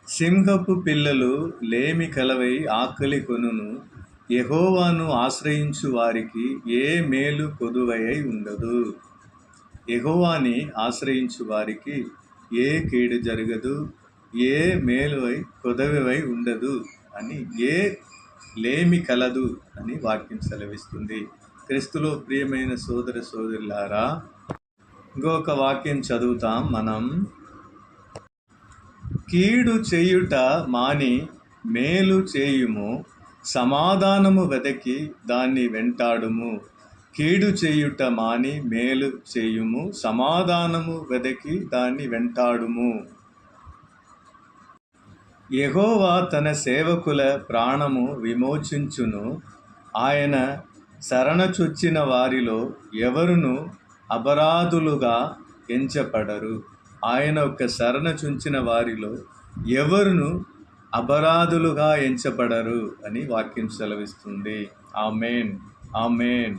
సింహపు పిల్లలు లేమి కలవై ఆకలి కొనును, యెహోవాను ఆశ్రయించు వారికి ఏ మేలు కొదువై ఉండదు. యెహోవాని ఆశ్రయించు వారికి ఏ కీడు జరగదు, ఏ మేలువై కొదవై ఉండదు అని, ఏ లేమి కలదు అని వాక్యం సెలవిస్తుంది. క్రీస్తులో ప్రియమైన సోదర సోదరులారా, ఇంకొక వాక్యం చదువుతాం మనం. కీడు చేయుట మాని మేలు చేయుము, సమాధానము వెదకి దాన్ని వెంటాడుము. కీడు చేయుట మాని మేలు చేయుము, సమాధానము వెదకి దాన్ని వెంటాడుము. యెహోవా తన సేవకుల ప్రాణము విమోచించును. ఆయన శరణచొచ్చిన వారిలో ఎవరును అపరాధులుగా ఎంచబడరు. ఆయన యొక్క శరణచొచ్చిన వారిలో ఎవరును అపరాధులుగా ఎంచబడరు అని వాక్యం సెలవిస్తుంది. ఆమేన్, ఆమేన్.